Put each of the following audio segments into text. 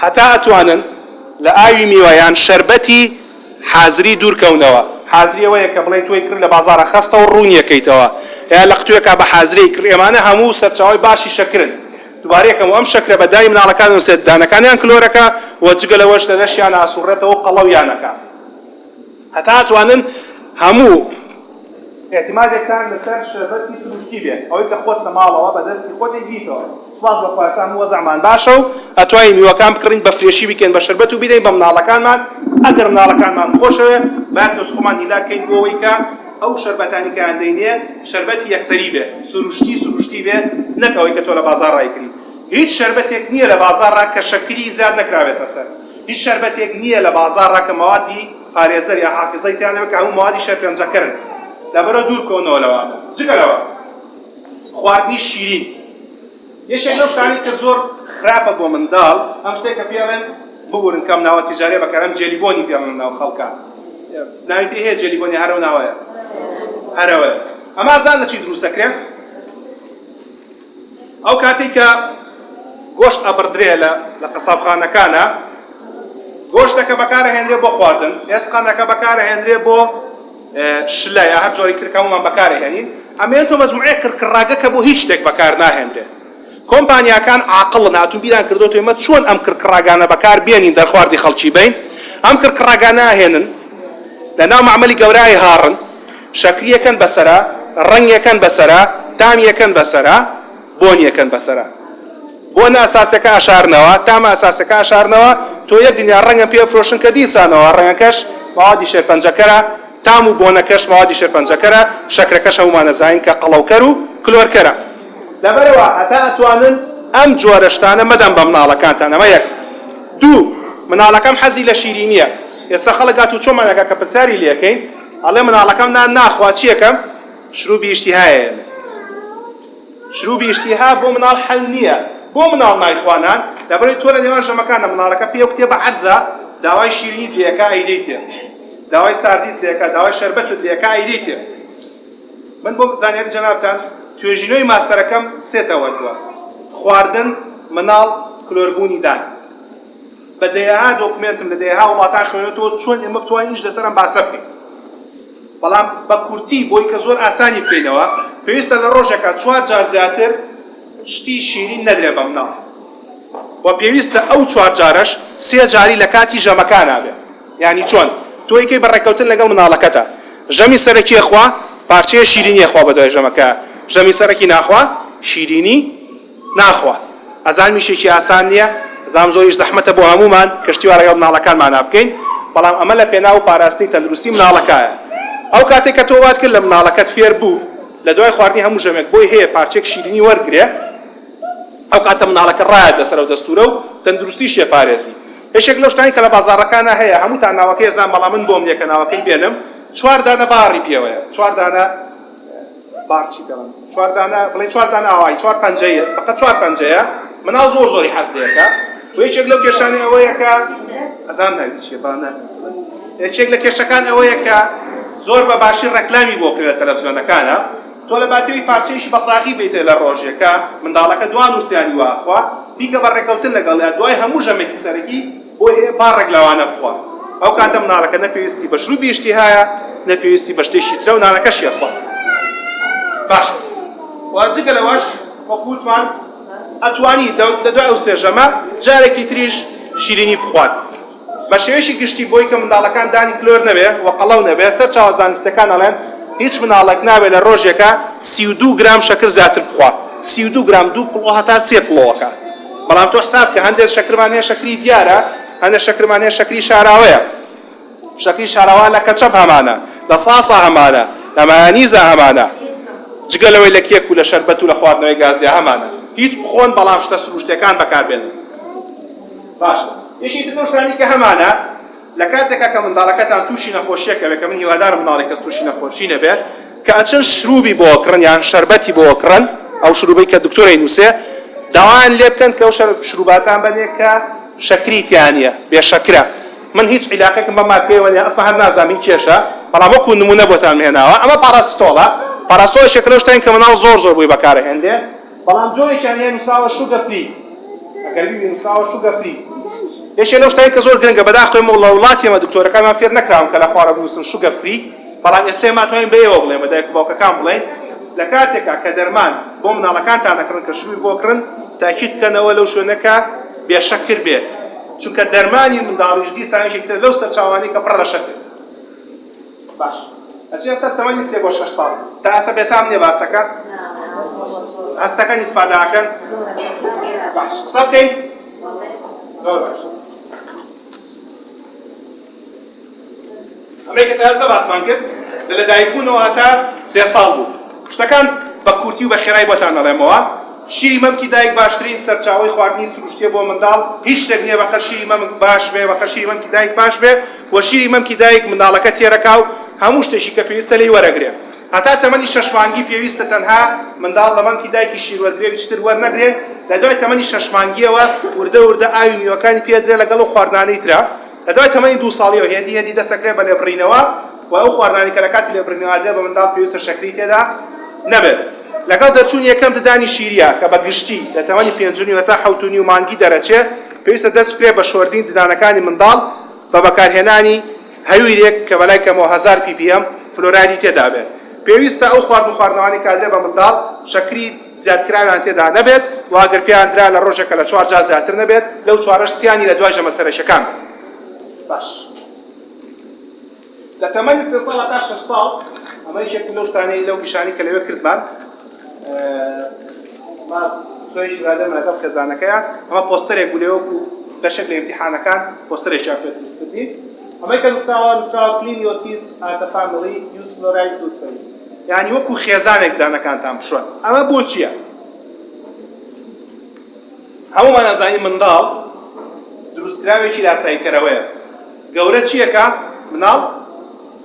هەتا ئەتوانن لە ئاوی میوەیان شەربەتی حازری دوورکەونەوە. حازری ئەوەیە کە بڵێ تۆی کرد لە بازاڕە خەستەوە ڕوونیەکەیتەوە یا لە قوتوویەکە بە حازرەی کرد. ئێمانە هەموو سەرچاوی باشی شەکرن. دووبارەیەکەم ئەم شەکرە بەدای مناڵەکان و سێدانەکانیان کلۆرەکە و جگە لەوەش لە دەشیان ئاسوڕێتەوە قەڵەویانەکە هەتا ئەتوانن هەموو اعتمادێکتان لەسەر شەربەتی سروشتی بێت. ئەوەی کە خۆت لە ماڵەوە بەدەستی خۆت دەیگیتەوە. سواز بە خواسان وەزعمان باشە و ئەتوانین میوەکان بکڕین بە فرێشی بکەین بە شەربەت و بیدەین بە مناڵەکانمان. ئەگەر مناڵەکانمان خۆشەوێ با تۆسخۆمان هیلاکەین بۆ ئەوەی کە ئەو شەربەتانی کە ئەندەینێ شەربەتی یەکسەری بێ، سروشتی بێ، نەک ئەوەی کە تۆ لە بازاڕ ڕایکردی. هیچ شەربەتێک نییە لە بازاڕا کە شەکری زیاد نەکراوێتە سەر. هیچ شەربەتێک نییە لە بازاڕا کە موادی پارێزەر یا حافظەی تیان هەبێت کە هەموو موادی شەرپەنجەکەرن. لەبەرە دوورکەونەوە لەوە. جگەرەوە خواردنی شیرین یەکێک لەو شتانی کە زۆر خراپە بۆ منداڵ. ئەم شتێک کە پێڵێن ببورن کەم ناوە تیجارێ بەکارم جێلیبۆنی پێڵێن ناو خەڵکان. ناویتی هەیە جێلیبۆنی هەرەو ناوەیە هەرەوەیە. ئەمە زان لە چی دروستەکرێ؟ ئەو کاتێک کە گۆشت ئەبڕدرێ لە قەسابخانەکانە گۆشتەکە بەکارەهێنرێ بۆ خواردن، ئێسقانەکە بەکارەهێنرێ بۆ شلە یا هەر جۆری کرکەومان بەکارهێنین. ئەمێنێتەوە مەزموعەیە کرکڕاگە کە بۆ هیچ شتێک بەکار ناهێنرێ. کۆمپانیاکان عاقڵن هاتوون بیران کردوتە ئێمە چۆن ئەم کرکڕاگانە بەکار بێنین دەرخواردی خەڵکی بین. ئەم کرکڕاگانە ناهێنن لە ناو معمەلی گەورای هاڕن، شەکریەکەن بەسەرا، ڕەنگێکەن بەسەرا، تامیەکەن بەسەرا، بۆنیەکەن بەسەرا. بۆنە ئەساسەکە ئاشارنەوە، تامە ئەساسەکە ئاشارنەوە. تۆ یەک دنیا ڕەنگە پێ فرۆشن کە دیسانەوە ڕەنگەکەش موادی شێرپەنجەکەرە، تام و بۆنەکەش موادی شێرپەنجەکەرە، شەکرەکەش هەمومان نەزانین کە قەڵەوکەر و کلۆرکەرە. لەبەرەوە هەتا ئەتوانن ئەم جۆرە شتانە مەدەن بە مناڵەکانتان. ئەمە یەک. دوو، مناڵەکەم حەزی لە شیرینیە. ئێستا خەڵک هاتوو چۆمانەکە کە پرسیاری لێکەین ئەڵێ مناڵەکەم ناخوا چی یەکەم؟ شروبی ئیشتیهایە. شروبی ئیشتیها بۆ مناڵ حەل نییە. بۆ مناڵ نایخوانان لەبەرەوەی تۆ لە نێوان ژەمەکانە مناڵەکە پێ کتێبە عەرزە داوای شیرینیت لێەکە ئەیدەیتێ، داوای ساردیت لێەکە، داوای شەربەتت لێەکە ئەیدەیتێ. من بۆ زانیاری جەنابتان توێژینەوەی ماستەرەکەم سێتە وەردووە: خواردن، مناڵ، کلۆربوونی دان. بە دەیەها دۆکمێنتم لە دەیەها وڵاتان خوێنێتەوە چۆن ئێمە بتوانین هیچ لەسەرم باسە بکەین. بەڵام بە کورتی بۆی کە زۆر ئاسانی بکەینەوە پێویستە لە ڕۆژێکە 4 جار زیاتر شتی شیرین نەدرێ بە مناڵ. و پێویستە ئەو 4 جارەش 3 جاری لە کاتی ژەمەکان نابێت. یعنی چۆن؟ تۆ یەکەی بەڕێکەوتن لەگەڵ مناڵەکەتە، ژەمی سەرەکیە خوا، پارچەیە شیرینیە خوا بە دوای ژەمەکە، ژەمی سەرەکی ناخوا، شیرینی ناخوا. ئەزان میشێکی ئاسان نییە، ئەزانم زۆریش زەحمەتە بۆ هەمومان کەشتی وارەگەڵ مناڵەکانمان بکەین، بەڵام ئەمە لە پێناو پاراستنی تەندروستی مناڵەکایە. ئەو کاتێک کە تۆ وات کرد لە مناڵەکەت فێر بوو لە دوای خواردنی هەموو ژەمێک بۆی هەیە پارچێک شیرینی وەرگرێ، ئەو کاتە مناڵەکە ڕایەت لەسەر ئەو دەستورە و تەندروستیشیە پارێزی. هێشێک لەو شتانی کە لە بازاڕەکانە هەیە هەمووتان ناوەکەی ئەزان، بەڵام من بۆم لێکە ناوەکەی بێنم. 4 دانە باڕی پێوەیە، 4 دانە باڕچی پێڵێن، 4 دانە بڵێ 4 دانە ئاوایی، 4 پەنجەیە، فقط 4 پەنجەیە. مناڵ زۆری حەز لێەکە. و یەکێک لەو کێشانە ئەوەیە کە ئەزان ناویت چیە بانە. یەکێک لە کێشەکان ئەوەیە کە زۆر بە باشی ڕەکلامی بۆ کرێت تەلەڤیزیۆنەکانە. تۆ لە باتەوەی پارچەیەکی بەساغی بیتێ لە ڕۆژێکە منداڵەکە دوان وسیانی واخوا بیکە بەڕێکەوتن لەگەڵ دوای هەموو ژەمێکی سەرەکی بۆ هەیە باڕێک لەوانە بخوا. ئەو کاتە مناڵەکە نەپێویستی بە شروبی ئیشتیهایە، نەپێویستی بە شتێکی ترە و نانەکەشی ئەخوا. باشە. وەرجگە لەوەش وەکووتمان ئەتوانی لە دوای ئەو سێ ژەمە جارێکی تریش شیرینی بخوات. بە شێوەیەکی گشتی بۆی کە منداڵەکان دانی کلۆر نەبێ و قەڵەو نەبێ، سەر چاوە زانستەکان ئەڵێن هیچ مناڵێک نابێت لە ڕۆژێکە 32 گرام شەکر زیاتر بخوات. 32 گرام 2 کڵۆ هەتا 3 کڵۆەکە. بەڵام تۆ حساب کە هەندێک شەکرمان هەیە شەکری دیارە، هەندێک شەکرمان هەیە شەکری شاراوەیە. شەکری شاراوە لە کەچەپ هەمانە، لە ساسە هەمانە، لە مایۆنیزە هەمانە، جگە لەوەی لە کێک و لە شەربەت و لە خواردنەوەی گازیا هەمانە. هیچ بخۆن بەڵام شتە سروشتەکان بەکاربێنن. باشە. یەکی تر شتانی کە هەمانە لە کاتێکە کە منداڵەکەتان تووشی نەخۆشیەکە بێت، کە من هیوادارم منداڵێک کەس تووشی نەخۆشی نەبێت، کە ئەچەن شروبی بۆ کڕن یان شەربەتی بۆ کڕن، ئەو شروبەی کە دکتۆرەی نووسێ، داوایان لێ بکەن کە ئەو شروباتان بنێ کە شەکری تیانە، بێ شەکرە. من هیچ عیلاقێکم بە مارکەیەوە نییە، ئەسڵا هەر نازانم کێشە، بەڵام وەکو نمونە بۆتان مێناوە. ئەمە پاراستۆڵە. پاراستۆڵ یەکێک لەو شتانە کە مناڵ زۆر بۆی بەکارهێنرێ، بەڵام جۆرێکیان هەیە نووسراوە شوگە فری. ئەگەر ببینی نووسراوە شوگە فری، یەکێ لەو شتانی کە زۆر گرنگە بەداخۆی وڵاتی ئێمە دکتۆرەکانمان فێر نەکراون کە لە خوارە بنووسن شوگە فری، بەڵام ئێستا ماتوانین بەیەوە بڵێن بە دایک و باوکەکان بڵێن لە کاتێکا کە دەرمان بۆ مناڵەکانتان دەکڕن کە شووی بۆ کڕن تاکید بکەنەوە لەو شوێنەکە بێشەکر بێت، چونکە دەرمانی منداڵیش دیسانێکتر لەو سەرچاوانی کە پڕە لە شەکر. باش ئەچێ سەر تەمەنی 3 بۆ 6 ساڵ تا ئەسە بێتام نییە باسەکە هەستەکان ئیسفادەکەن. باش قسە بکەین زۆر باش. ئەمریکا تا ئێستا باسمان کرد لە لەدایکبوونەوە تا 3 ساڵ بوو. شتەکان بە کورتی و بە خێرای بۆتان دەڵێمەوە. شیری مەمکی دایک باشترین سەرچاوەی خواردنی سروشتیە بۆ منداڵ، هیچ شتێک نییە بەقەر شیری مەمک باش بێ، بەقەر شیری مەمکی دایک باش بێ، و شیری مەمکی دایک منداڵەکە تێرەکا و هەموو شتێکی کە پێویستە لێی وەرەگرێ. هەتا تەمەنی 6 مانگی پێویستە تەنها منداڵ لە مەمکی دایکی شیر وەرگرێ و هیچتر وەرنەگرێ. لە دوای تەمەنی 6 مانگیەوە وردە وردە ئاوی میوەکانی پێدرێ لەگەڵ و خواردنانەی ترە. لە دوای تەمەنی 2 ساڵیەوە هێدی دەسەکرێ بە لێبڕینەوە و ئەو خواردنانی کە لە کاتی لێبڕینەوە دێ بە منداڵ پێویستە شەکری تێدا نەبێت. لەگەڵ دەرچوون یەکەم ددانی شیریە کە بە گشتی لە تەمەنی 5 تا 7 مانگی دەرەچێ، پێویستە دەست بکرێت بە شۆردین ددانەکانی منداڵ بە بەکارهێنانی هەویرێک کە بەلای کەمەوە 1000 ppm فلۆرایدی تێدا بێت. پێویستە ئەو خواردنەوانی کادرێ بە منداڵ شەکری زیادکراویان تێدا نەبێت و ئەگەر پێیان درا لە ڕۆژێکە لە 4 جار زیاتر نەبێت، لەو 4 سیانی لە دوای ژەمە سەرەشەکان. باش لە تەمەنی 3 ساڵ تا 6 ساڵ ئەمە یەکێک لەو شتانەی لەو پیشانی کە لەوێ کردمان تۆیش رادەم لەگەڵ خێزانەکەیە. ئەمە پۆستەرێک بوو لێوەکو بەشێک لە ئیمتیحانەکان پۆستەرێکیان پێدروستکردین. ئەمەی کە نووسراوە clean your teeth as a family use fluoride toothpaste، یعنی وەکو خێزانێک دانەکانتان بشۆن. ئەمە بۆ چییە؟ هەموومان ئەزانین منداڵ دروستکراوێکی لاساییکەرەوەیە. گەورە چیەکە؟ مناڵ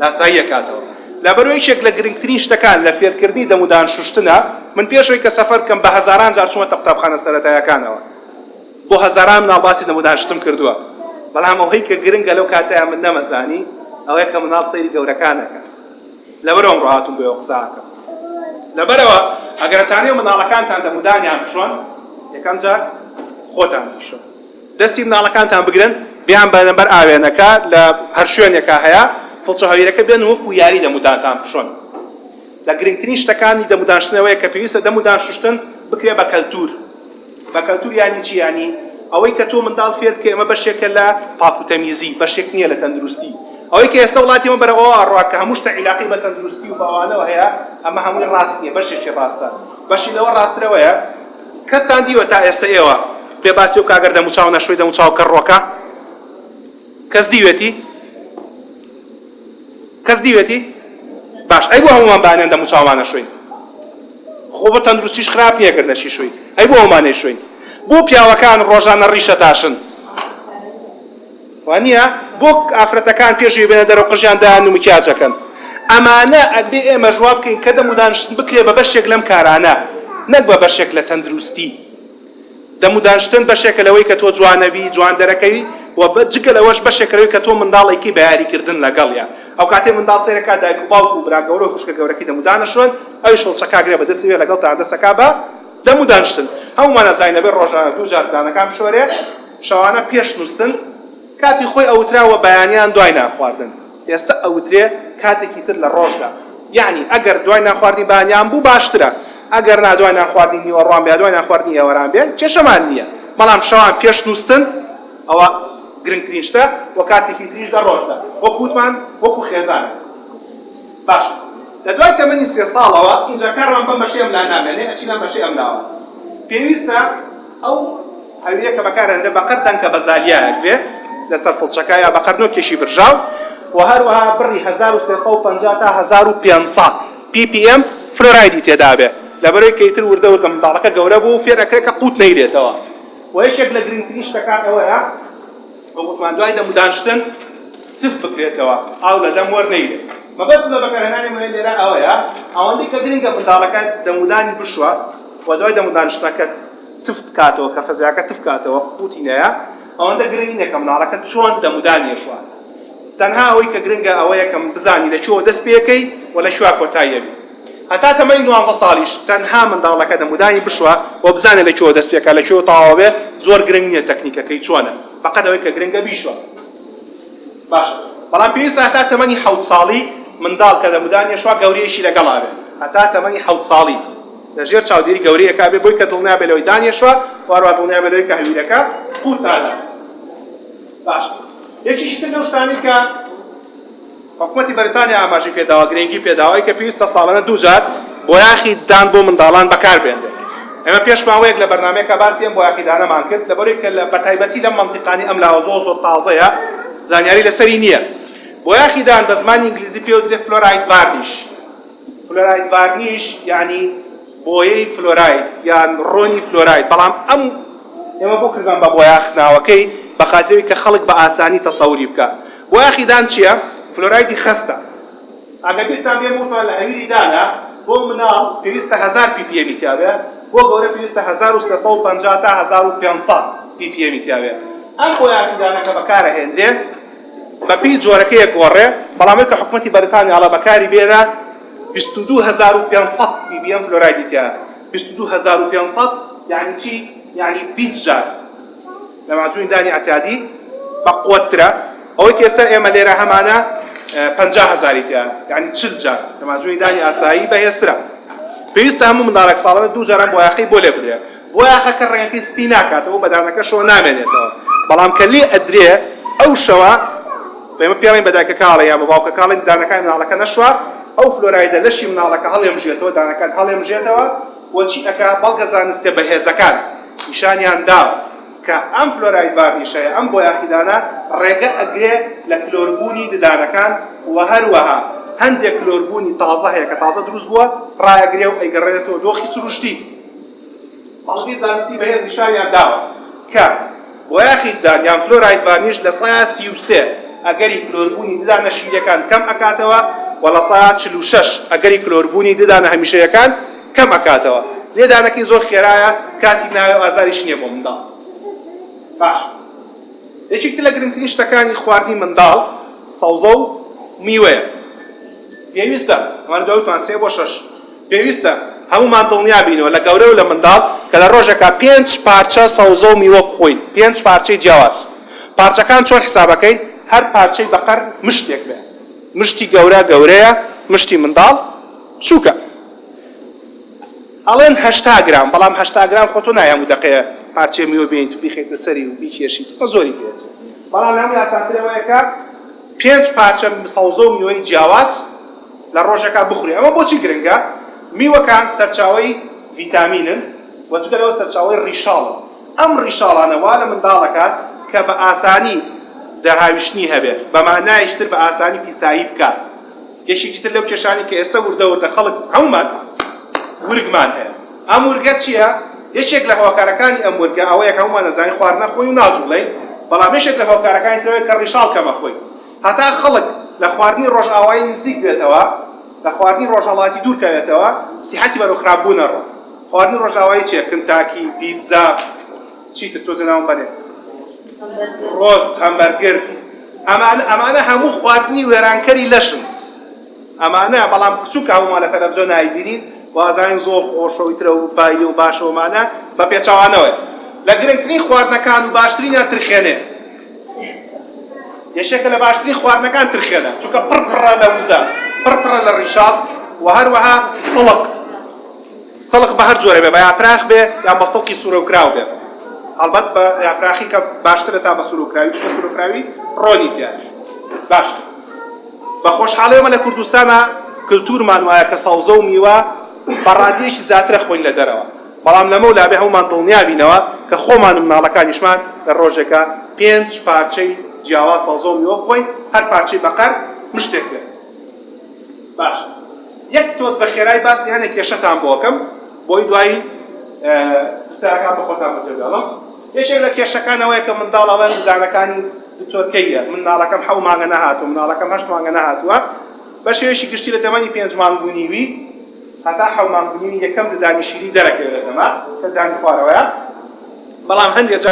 لاسایی ئەکاتەوە. لەبەرەوەی یەکێک لە گرنگترین شتەکان لە فێرکردنی دەمودان شوشتنە، من پێشەوەی کە سەفەر بکەم بە هەزاران جار چوومەتە قوتابخانە سەرەتاییەکانەوە، بۆ هەزاران مناڵ باسی دەمودان شتم کردووە، بەڵام ئەوەی کە گرنگە لەو کاتەیە من نەمەزانی ئەوەیە کە مناڵ سەیری گەورەکانەکە. لەبەرەوە ئەمڕۆ هاتووم بۆ ئەو قسەکەم. لەبەرەوە ئەگەرتانەوە مناڵەکانتان دەمودانیان بشۆن، یەکەم جار خۆتان بیشۆن، دەستی مناڵەکانتان بگرن بیان بە لەبەر ئاوێنەکە لە هەر شوێنێکە هەیە فڵچە هەویرەکە بێن وەکو یاری دەمودانتان بشۆن. لە گرنگترین شتەکانی دەمودانشتنەوەیە کە پێویستە دەمودان شوشتن بکرێ بە کەلتور. بە کەلتور یانی چی؟ یانی ئەوەی کە تۆ منداڵ فێر بکە ئەمە بەشێکە لە پاکوتەمیزی، بەشێک نییە لە تەندروستی. ئەوەی کە ئێستا وڵاتی ئەمە بەرەوەوە ئەڕوا کە هەموو شتە عیلاقی بە تەندروستی و بەوانەوە هەیە، ئەمە هەمووی ڕاست نییە، بەشێکی ڕاستە. بەشی لەوە ڕاسترەوەیە کەستان دیوە تا ئێستا ئێوە پێ باسی و کاگەر دەموچاو نەشوی دەموچاو کەڕۆکە؟ کەس دیوێتی؟ کەس دیوێتی؟ باش ئەی بۆ هەمومان بانیان دەموچاوانە شوین، خۆ بە تەندروستیش خراپ نییە کردنەشی شوین، ئەی بۆ هەمانەی شوین. بۆ پیاوەکان ڕۆژانە ڕیشە تاشن وانە بۆ ئافرەتەکان پێشوی بێنە دەرەوە قژیان دایان و مکیاجەکەن. ئەمانە ئەبێ ئێمە ژواب بکەین کە دەمودانشتن بکرێ بە بەشێک لەم کارانە، نەک بە بەشێک لە تەندروستی. دەمودانشتن بەشێکە لەوەی کە تۆ جوانەبی، جوان دەرەکەوی، و جگە لەوەش بەشێک لەوەی کە تۆ منداڵێکی بە یاریکردن لەگەڵیە. ئەو کاتێ منداڵ سەیرەکە دایک و باوک و برا گەورە و خوشکە گەورەکەی دەمودانە شوێن، ئەویش فڵچەکاگرێ بەدەستێ لەگەڵ تا دەسەکا بە دەمودانشتن. هەمومان ئەزانین دەبێت ڕۆژانە 2 جار دانەکان بشۆرێ، شەوانە پێش نووستن کاتی خۆی ئەوتراوە بەیانیان دوای ناخواردن. ئێستا ئەوترێ کاتێکی تر لە ڕۆژدا، یعنی ئەگەر دوای ناخواردنی بەیانیان بوو باشترە، ئەگەر نادوای ناخواردنی نیوەڕوان بێ دوای ناخواردنی ئێوەران بێ کێشەمان نییە، بەڵام شەوان پێش نووستن ئەوە گرنگترین شتە و کاتێکی تریش لە ڕۆژدا وەکووتمان وەکو خێزان. باش لە دوای تەمەنی 3 ساڵەوە ئینجا کارمان بەم بەشەی ئەم لا نامێنێ، ئەچی لەم بەشەی ئەم لاوە پێویستە ئەو هەویرە کە بەکارهێنرێ بەقەر دەنکە بەزالیایەک بێ لەسەر فڵچەکە یا بەقەر نۆکێشی برژاو و هەروەها بڕی 1350 تا 1500 ppm فلۆرایدی تێدا بێ، لەبەرەوەی کە ئیتر وردە وردە منداڵەکە گەورە بوو و فێرەکرێت کە قوت نەیرێتەوە. و یەکێک لە گرنگترین شتەکان ئەوەیە وەگوتمان دوای دەمودانشتن تف بکرێتەوە، ئاو لە دەم وەرنەیرێت. مەبەست لە بەکارهێنانی مەوەی لێرە ئەوەیە ئەوەندەی کە گرنگە منداڵەکە دەمودانی بشوە و دوای دەمودانشتنەکە تف بکاتەوە کە فەزیاکە تف بکاتەوە قوتی نەیە، ئەوەندە گرنگ نییە کە منداڵەکە چۆن دەمودانیێشوە. تەنها ئەوەی کە گرنگە ئەوەیە کە بزانی لەکوێوە دەست پێکەی و لە کوێ کۆتاییەبی. هەتا تەمەنی 19 ساڵیش تەنها منداڵەکە دەمودانی بشوە و بزانێت لەکوێوە دەست پێکە لەکوێوە تەواو بێ، زۆر گرنگ نییە تەکنیکەکەی چۆنە. بەقەد ئەوەی کە گرنگە بیشوە باش بەڵام پێویستە هەتا تەمەنی 7 ساڵی منداڵ کە دەمودانیە شوا گەورەیەشی لەگەڵا بێ هەتا تەمەنی 7 ساڵی لەژێر چاودێری گەورەیەکا بێ بۆی کە دڵنیا بێ لەوەی دانیێشوە وارووا دڵنیا بێ لەوەی کە هەویرەکە قوت نادا باش یەکیش تر لەو شتانەی کە حکوومەتی بەریتانیا ئاماژەی پێداوە گرنگی پێداوای کە پێویستە ساڵانە 2 جار بۆ یاخی دان بۆ منداڵان بەکاربێنرێت ئێمە پێش ماوەیەک لە بەرنامەیەکە باسیەم بۆ یاخیدانەمان کرد لەبەرەوەی کە بەتایبەتی لەم مەنتیقانی ئەم لاوە زۆر تازەیە زانیاری لەسەری نییە بۆ یاخیدان بە زمانی ئینگلیزی پێوترێت فلۆراید ڤارنیش فلۆراید ڤارنیش یعنی بۆیەی فلۆراید یان ڕۆنی فلۆراید بەڵام ئەم ئێمە بۆ کردمان بە بۆ یاخ ناوەکەی بە خاترەوەی کە خەڵک بە ئاسانی تەسەوری بکات بۆ یاخیدان چییە؟ فلۆرایدی خستە ئەگەر بیرتان بێ وتمان لە هەویری دانا بۆ مناڵ پێویستە 1000 ppm تیاوێ بۆ گەورە پێویستە 1350 تا 1500 ppm تیاوێ ئەم بۆ یاخیدانەکە بەکارەهێنرێ بە پێی جۆرەکەیە گۆڕێ بەڵام کە حکوومەتی بەریتانیا هەڵە بەکاری بێدا 22500 ppm فلۆرایدی تیا 22500 یعنی چی؟ یعنی 20 جار لە ماجووی دانی ئەتیادی بە قوترە ئەوەی کە ئێستا ئێمە لێرە هەمانە 50000 تیا یعنی 40 جار لە ماجووی دانی ئاسایی بەهێزترە پێویستە هەموو منداڵێک ساڵانە 2 جاران بۆ یاخی بۆ لێ بدرێ بۆ یاخەکە ڕێگەکەی سپی ناکاتەوە بەدانەکە شۆ نامێنێتەوە بەڵام کە لێ ئەدرێ ئەو شەوە ئێمە پێڵین بە دایکە کاڵە یان بە باوکە کاڵین دانەکانی مناڵەکە نەشوە ئەو فلۆرایدە لەشی مناڵەکە هەڵێمژێتەوە دانەکان هەڵێمژێتەوە بۆچی ئەکا بەڵگە زانستیە بەهێزەکان نیشانیان داوە کە ئەم فلۆراید ڤارنیشەیە ئەم بۆ یاخیدانە ڕێگە ئەگرێ لە کلۆربوونی ددانەکان و هەروەها هەندێک کلۆربوونی تازە هەیە کە تازە دروست بووە ڕایەگرێ و ئەیگەڕێتەوە دۆخی سروشتی بەڵگەی زانستی بەهێز نیشانیان داوە کە بۆ یاخیدان یان فلۆراید ڤارنیش لە سایە 33 ئەگەری کلۆربوونی ددانە شیرەکان کەم ئەکاتەوە و لە سایە 46 ئەگەری کلۆربوونی ددانە هەمیشەیەکان کەم ئەکاتەوە لێدانەکەی زۆر خێرایە کاتی ناوێ و ئازاریش نییە بۆ منداڵ باش یەکێکتر لە گرنگترین شتەکانی خواردنی منداڵ سەوزە و میوەیە پێویستە ئەمانە دووتمان 3 بۆ 6 پێویستە هەمومان دڵنیا بینەوە لە گەورە و لە منداڵ کە لە ڕۆژێکە 5 پارچە سەوزە و میوە بخۆین 5 پارچەی جیاواز پارچەکان چۆن حسابەکەین هەر پارچەی بەقەر مشتێک بێ مشتی گەورە گەورەیە مشتی منداڵ بچووکە ئەڵێن 80 گرام بەڵام 80 گرام خۆ تۆ نایە دەقەیە پارچەی میوە بێنیت و بیخێتە سەری و بیکێشیت بە زۆری بێت بەڵام لەم یاسانترەوەیەکە 5 پارچە سەوزە و میوەی جیاواز لە ڕۆژەکە بخوری ئەمە بۆچی گرنگە میوەکان سەرچاوەی ڤیتامینن و جگەلەوە سەرچاوەی ڕیشاڵن ئەم ڕیشاڵانە وا لە منداڵەکات کە بە ئاسانی دەرهاویشتنی هەبێ بەمانایشتر بە ئاسانی پیسایی بکات یەکێکی تر لەو کێشانی کە ئێستا وردە خەڵک هەمومان ورگمان هەیە ئەم ورگە چییە؟ یەکێک لە هۆکارەکانی ئەم ورگە ئەوەیە کە هەمومان نەزانین خواردنە خۆی و ناجوڵێ بەڵام یەکێک لە هۆکارەکانی ترەوەی کە ڕیشاڵ کەمە خۆی هەتا خەڵک لە خواردنی ڕۆژئاوایی نزیک بێتەوە لە خواردنی ڕۆژهەڵاتی دوور کەوێتەوە سیحەتی بەرەو خراپبوونەڕۆ خواردنی ڕۆژئاوایی چییە؟ کنتاکی پیتزا چیتر تۆزە ناوم بەنێ ڕۆست هەمبەرگر ئەمانە هەموو خواردنی وێرانکەری لەشن ئەمانە بەڵام چونکە هەمومان لە تەلەڤیزۆن نایبینین وازانین زۆر خۆشەویترە و بایی و باشەوەمانە بە پێچاوانەوەی لە گرنگترین خواردنەکان و باشترینیان ترخێنێ یەکێکە لە باشترین خواردنەکان ترخێنە چونکە پڕپڕە لە وزە پڕپڕە لە ڕیشاڵ و هەروەها سڵق بە هەر جۆرە بێ بە یاپراخ بێ یان بە سڵقی سوورەوکراو بێ ئەڵبەت بە یاپراخی کە باشترە تا بە سوورەوکراوی چونکە سوورەوکراوی ڕۆنی تیا باشتر بە خۆشحاڵیەوە لە کوردستانە کلتورمان وایە کە سەوزە و میوە بەڕادیەکی زیاترە خۆین لە دەرەوە بەڵام لەمە ولابێ هەمومان دڵنیا بینەوە کە خۆمان و مناڵەکانیشمان لە ڕۆژێکە 5 پارچەی جیاواز سەوزە و میوە بخۆین هەر پارچەی بەقەر مشتێک بێت باش یەک تۆز بە خێرای باسی هەنێک کێشەتان بۆ بکەم بۆی دوایی پرسیارەکان بە خۆتان بەجێبێڵم یەکێک لە کێشەکانەوەیە کە منداڵ ئەڵێن ددانەکانی دکتۆرکەیە مناڵەکەم 7 مانگە نەهاتووە مناڵەکەم 8 مانگە نەهاتووە بە شێوەیەکی گشتی لە تەمەنی 5 مانگ و نیوی هەتا 7 مانگ و نیوی یەکەم ددانی شیری دەرەکەوێتەوە کە ددانی خوارەوەیە بەڵام هەندێک